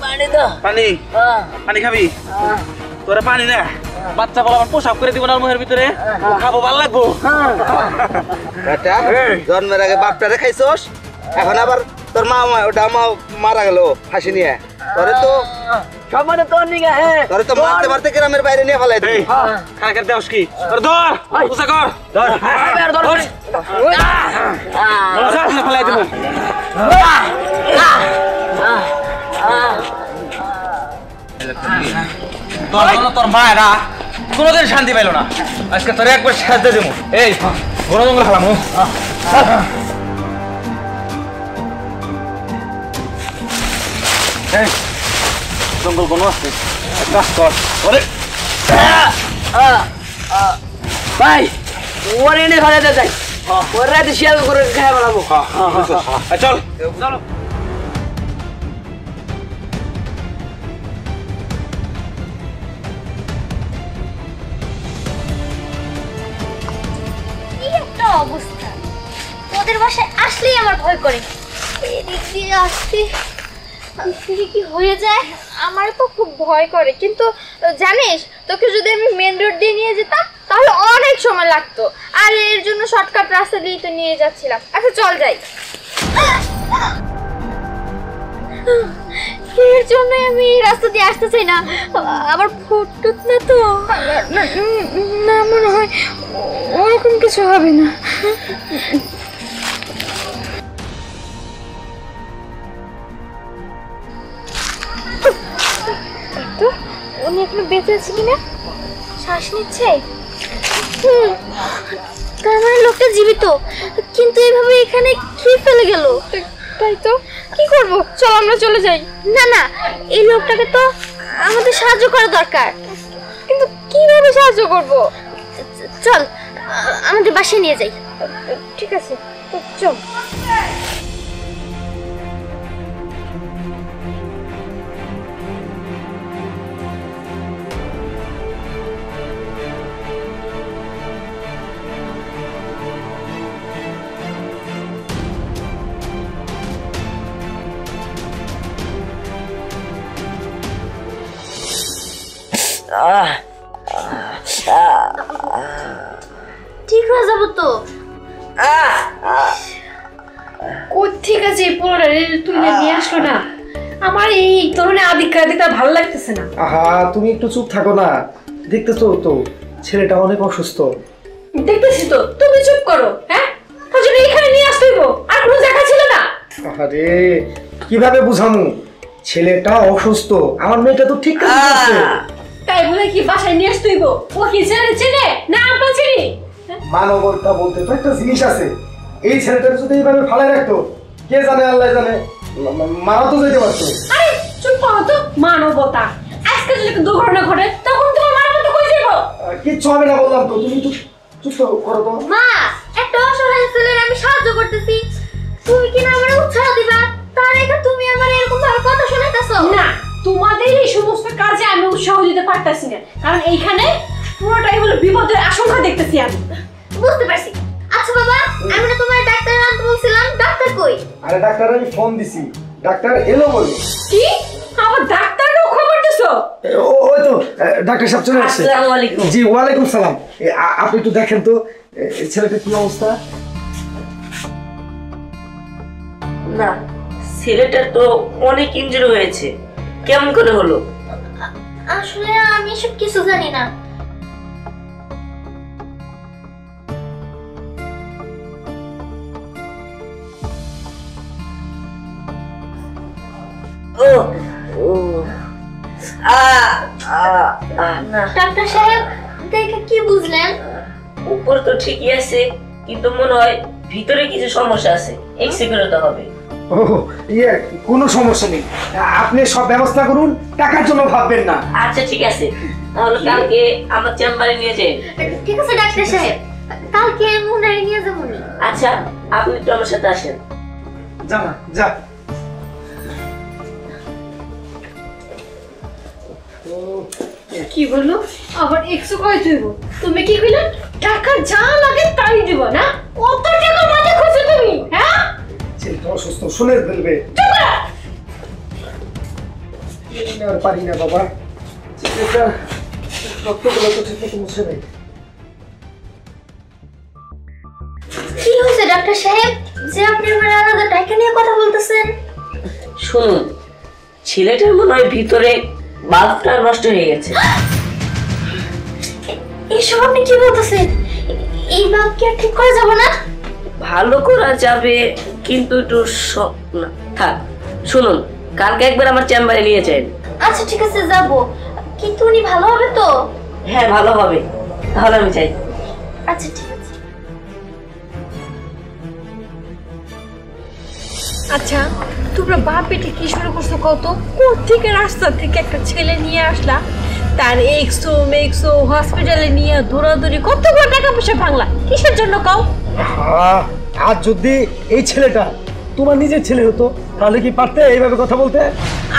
পানি দাও। পানি পানি খাবি? তোরা পানি না বাচ্চা বলা আমার পোশাক করে দিব না মুখের ভিতরে খাবো ভালো লাগবো। জন্মের আগে বাপটারে খাইছস এখন আবার তোর মা ওটা মা মারা গেল ফাঁসি নিয়ে তোরে তো সমানে তোর নিগা তোরে তো মারতে মারতে গ্রামের বাইরে নিয়ে ফেলাই দিই। খারাপ দেওস কি ধর ধর উসা কর ধর ফেলাই দিব। তোর মায়েরা কোনোদিন শান্তি পাইল না, আজকে তোর একবার সাহায্য দেবো। এই ঘন জঙ্গল খেলাম জঙ্গল কোনো আছে কাজ কর। ভাই ওর এনে ফেলাতে যাই, ওর রাতে শিয়াল করে খাই বানাবো। চল চলো। অবস্থা ওদের বাসায় আসলেই আমার ভয় করে, এদিক দিয়ে আসতে কি হয়ে যায় আমার তো খুব ভয় করে। কিন্তু জানিস তোকে যদি আমি মেন রোড দিয়ে নিয়ে যেতাম তাহলে অনেক সময় লাগতো, আর এর জন্য শর্টকাট রাস্তা দিয়ে তো নিয়ে যাচ্ছিলাম। আচ্ছা চল যাই। এর জন্য আমি এই রাস্তা দিয়ে আসতে চাই না, আবার ফুটটুত না তো না, মনে হয় ওরকম কিছু হবে না। তো উনি এখনো বেঁচে আছে কিনা, শ্বাস নিচ্ছে। তার মানে লোকটা জীবিত, কিন্তু এভাবে এখানে কি ফেলে গেল? তাই তো কি করব, চল আমরা চলে যাই। না না, এই লোকটাকে তো আমাদের সাহায্য করা দরকার, কিন্তু কিভাবে সাহায্য করব? চল আমাদের বাসায় নিয়ে যাই। ঠিক আছে চল। ঠিক হয়ে যাবো তো। ঠিক আছে, তুলে নিয়ে আসলো না। আমার এই ধরনের আদিকা ভালো লাগতেছে না। আহা তুমি একটু চুপ থাকো না, দেখতেছো তো ছেলেটা অনেক অসুস্থ। দেখতেছি তো, তুমি চুপ করো। হ্যাঁ এখানে নিয়ে আসতে হইব, আর কোনো জায়গা ছিল না। আরে কিভাবে বুঝামু, ছেলেটা অসুস্থ, আমার মেয়েটা তো ঠিক আছে। তাই বলে কি বাসায় নিয়ে আসতে হইব? ও কি ছেলে চিনে না আমরা চিনি? মানবতা বলতে তো একটা জিনিস আছে, এই ছেলেটাকে যদি এইভাবে ফালাই রাখতো কে জানে, আল্লাহ জানে, মারা তো যেতে পারতো। আরে চুপ করো তো, মানবতা। আজকে যদি একটা দুর্ঘটনা ঘটে তখন তোমার মানবতা কই যাইব? কিচ্ছু হবে না বললাম তো, তুমি চুপ করো তো। মা, একটা অসহায় ছেলের আমি সাহায্য করতেছি, তুমি কি না আমারে উৎসাহ দিবা? তার আগে তুমি আমার এরকম ভাবে কথা শোনাইতেছো না। তোমাদের এই সমস্ত কাজে আমি উৎসাহ দিতে পারতাছি না, কারণ এইখানে পুরোটাই হলো বিপদের আশঙ্কা দেখতেছি আমি। বুঝতে পারছি। আচ্ছা বাবা, আমি না তোমার ডাক্তার আনতে বলছিলাম, ডাক্তার কই? আরে ডাক্তার আমি ফোন দিছি, ডাক্তার এলো বলে। কি আবার ডাক্তারও খবর দিছো? ওই তো ডাক্তার সাহেব চলে আসছে। আসসালামু আলাইকুম। জি ওয়ালাইকুম সালাম। আপনি একটু দেখেন তো ছেলেটা কি অবস্থা। না, ছেলেটার তো অনেক ইনজুরি হয়েছে, কেমন করে হলো? আসলে আমি সব কিছু জানি না। ডাক্তার সাহেব দেখে কি বুঝলেন? উপর তো ঠিকই আছে, কিন্তু মনে হয় ভিতরে কিছু সমস্যা আছে, এক্স-রে করতে হবে। ও ইয়ে কোনো সমস্যা নেই, আপনি সব ব্যবস্থা করুন, টাকার জন্য ভাববেন না। আচ্ছা ঠিক আছে, তাহলে কালকে আমার চেম্বারে নিয়ে যাই। ঠিক আছে ডাক্তার সাহেব, কালকে মুন্ডারে নিয়ে যাবো। আচ্ছা আপনি তো আমার সাথে আসেন। যা না যা। কি বললো আবার 100 কয় দিব? তুমি কি কইলা? টাকা যা লাগে তাই দিব না? কত টাকা মাঝে খুঁজে তুমি? হ্যাঁ শুনে ফেলবে। আর পারি না বাবা, রক্তগুলো তো ঠিক মতো মুছে নেই। কি হয়েছে ডাক্তার সাহেব যে আপনি আমার আলাদা টাকা নিয়ে কথা বলতেছেন? শুনুন, ছেলেটার মনে হয় ভিতরে বাল্বটা নষ্ট হয়ে গেছে। এইসব আপনি কি বলতেছেন? এই বাল্ব কি আর ঠিক করা যাবে না? ভালো করা যাবে, কিন্তু একটু না থাক। শুনুন, কালকে একবার আমার চেম্বারে নিয়ে যান। আচ্ছা ঠিক আছে যাব, কিন্তু উনি ভালো হবে তো? হ্যাঁ, ভালো হবে। তাহলে আমি চাই। আচ্ছা ঠিক আছে। আচ্ছা, তোমরা বাপ বেটি কি শুরু করছো কত? কোথেকে রাস্তা থেকে একটা ছেলে নিয়ে আসলা, তার এক্সো মেক্সো হসপিটালে নিয়ে দৌড়াদৌড়ি কতগুলো টাকা পয়সা ভাঙলা, কিসের জন্য কাও? আর যদি এই ছেলেটা তোমার নিজের ছেলে হতো তাহলে কি পারতে এইভাবে কথা বলতে?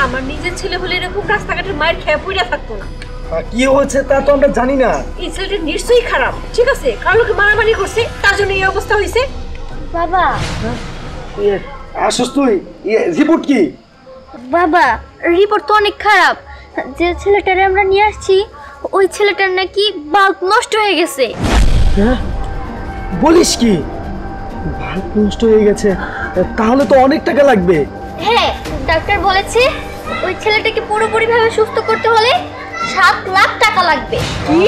আমার নিজের ছেলে হলে এরকম রাস্তাঘাটের মায়ের খেয়ে পড়ে থাকতো না। কি হয়েছে তা তো আমরা জানি না। এই ছেলেটা নিশ্চয়ই খারাপ, ঠিক আছে? কারো লোকে মারামারি করছে, তার জন্য এই অবস্থা হয়েছে। বাবা আসস তুই, রিপোর্ট কি? বাবা রিপোর্ট তো অনেক খারাপ। যে ছেলেটারে আমরা নিয়ে আসছি ওই ছেলেটার নাকি বাল্ব নষ্ট হয়ে গেছে। হ্যাঁ বলিস কি? বাল্ব নষ্ট হয়ে গেছে? তাহলে তো অনেক টাকা লাগবে। হ্যাঁ, ডাক্তার বলেছে ওই ছেলেটাকে পুরোপুরিভাবে সুস্থ করতে হলে 7 লাখ টাকা লাগবে। কি?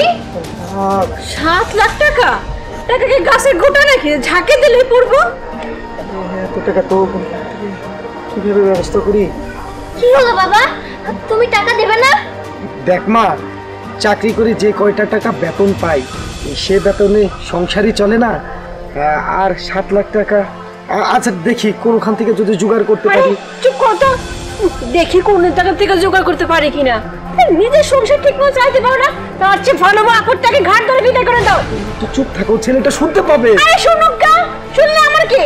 7 লাখ টাকা? টাকা কি গাছের গোটা নাকি ঝাঁকে দিলে পড়বো? এত টাকা তো কিভাবে ব্যবস্থা করি? কি হলো বাবা, তুমি টাকা দেবে না? দেখ মা, চাকরি করে যে কয়টা টাকা বেতন পাই সে বেতনে সংসারই চলে না। আর 7 লাখ টাকা, আচ্ছা দেখি কোনখান থেকে যদি জোগাড় করতে পারি। চুপ কর তো, দেখি কোন টাকা থেকে জোগাড় করতে পারি কিনা। নিজের সংসার ঠিক মতো চাইতে পারো না, তার চেয়ে ভালো আপরটাকে ঘাট ধরে বিদায় করে দাও। তো চুপ থাকো, ছেলেটা শুনতে পাবে। আরে শুনুক গা, শুনলে আমার কি?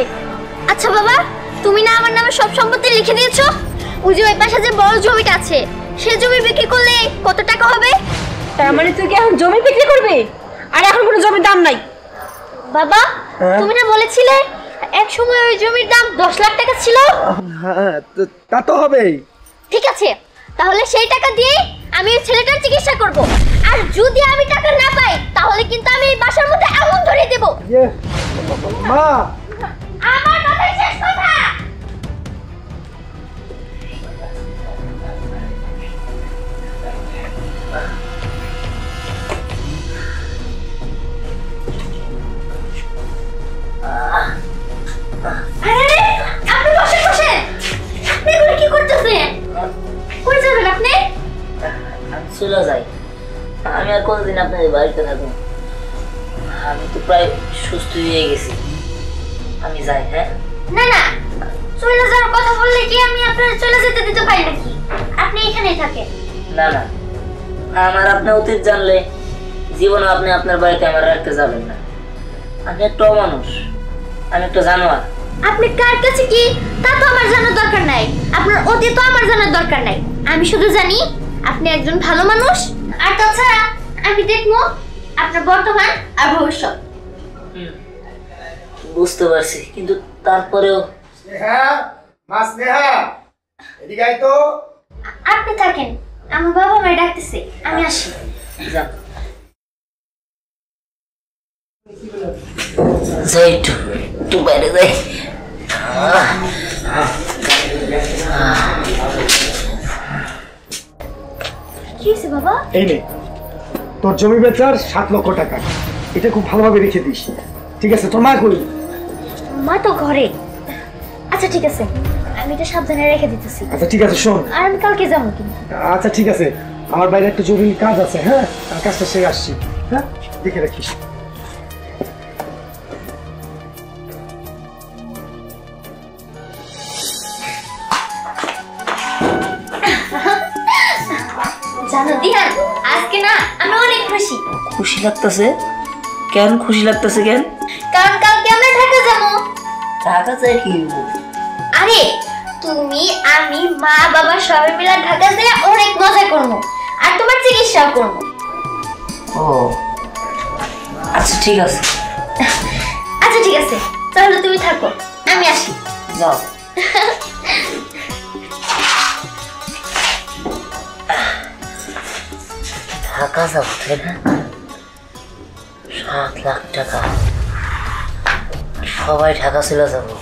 আচ্ছা বাবা, তুমি না আমার নামে সব সম্পত্তি লিখে দিয়েছো? ওই যে ওই পাশে যে বড় জমিটা আছে সে জমি বিক্রি করলে কত টাকা হবে? তার মানে তুই কি এখন জমি বিক্রি করবি? আর এখন কোনো জমির দাম নাই। বাবা তুমি না বলেছিলে এক সময় ওই জমির দাম 10 লাখ টাকা ছিল? হ্যাঁ তা তো হবেই। ঠিক আছে, তাহলে সেই টাকা দিয়ে আমি ওই ছেলেটার চিকিৎসা করব। আর যদি আমি টাকা না পাই তাহলে কিন্তু আমি এই বাসার মধ্যে আগুন ধরিয়ে দেব। মা, আমার কথাই শেষ কথা। আরে আপনি বসে বসে এগুলো কি করতেছেন? কই যাবেন আপনি? আমি চলে যাই। আমি আর কতদিন আপনাদের বাড়িতে থাকবো? আমি তো প্রায় সুস্থ হয়ে গেছি। আমি যাই। হ্যাঁ না না, চলে যাওয়ার কথা বললে কি আমি আপনার চলে যেতে দিতে পারি নাকি? আপনি এখানেই থাকেন। না না, আমার আপনার অতীত জানলে জীবনে আপনি আপনার বাড়িতে আমার রাখতে যাবেন না। আমি একটা অমানুষ, আমি একটা জানোয়ার। আপনি কার কাছে কি তা তো আমার জানার দরকার নাই, আপনার অতীত তো আমার জানার দরকার নাই। আমি শুধু জানি আপনি একজন ভালো মানুষ। আর তাছাড়া আমি দেখবো আপনার বর্তমান আর ভবিষ্যৎ। বুঝতে পারছি, কিন্তু তারপরেও স্নেহা, মা স্নেহা, এদিকে আয় তো। আপনি থাকেন, আমার বাবা মায়ের ডাকতেছে, আমি আসি। যান। যাই একটু বাইরে যাই। কি হয়েছে বাবা? এই নে তোর জমি বেচার 7 লক্ষ টাকা, এটা খুব ভালোভাবে রেখে দিস। ঠিক আছে? তোর মা কই? মা তো ঘরে। আচ্ছা ঠিক আছে, আমি এটা সাবধানে রেখে দিতেছি। আচ্ছা ঠিক আছে, শোন। আর আমি কালকে যাবো কিন্তু। আচ্ছা ঠিক আছে, আমার বাইরে একটা জরুরি কাজ আছে। হ্যাঁ, কাজটা সেরে আসছি। হ্যাঁ, দেখে রাখিস। জানো দিহান, আজকে না আমি অনেক খুশি। খুশি লাগতেছে কেন? খুশি লাগতেছে কেন? কারণ কালকে আমরা ঢাকা যাবো। ঢাকা যায় কি? আরে তুমি, আমি, মা, বাবা সবাই মিলে ঢাকা যেয়ে অনেক মজা করবো আর তোমার চিকিৎসাও করবো। ও আচ্ছা ঠিক আছে। আচ্ছা ঠিক আছে, তাহলে তুমি থাকো, আমি আসি। যাও। বাঁচাবো, তাই না? 7 লাখ টাকা, সবাই ঢাকা চলে যাবো।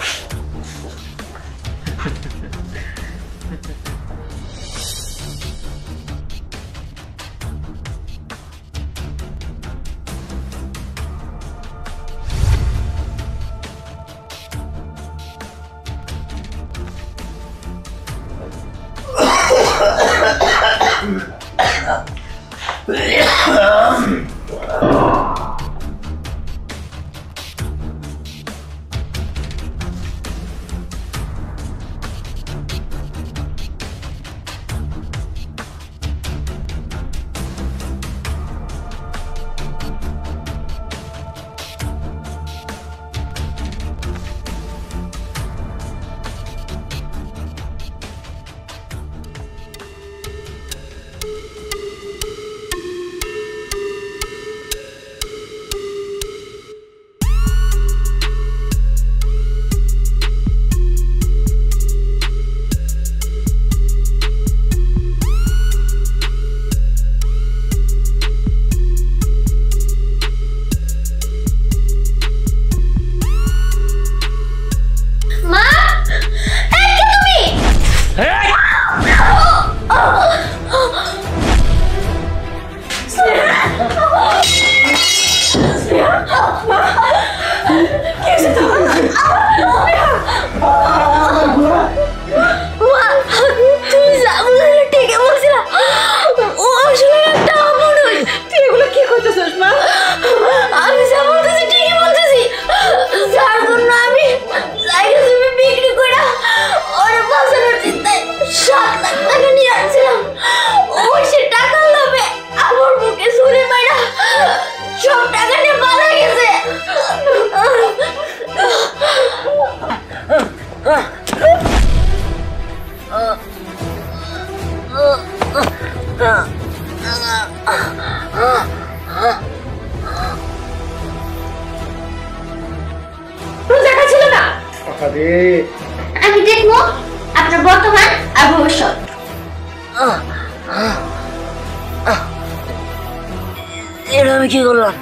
আমি দেখবো আপনার বর্তমান আর ভবিষ্যৎ। এটা আমি কি করলাম?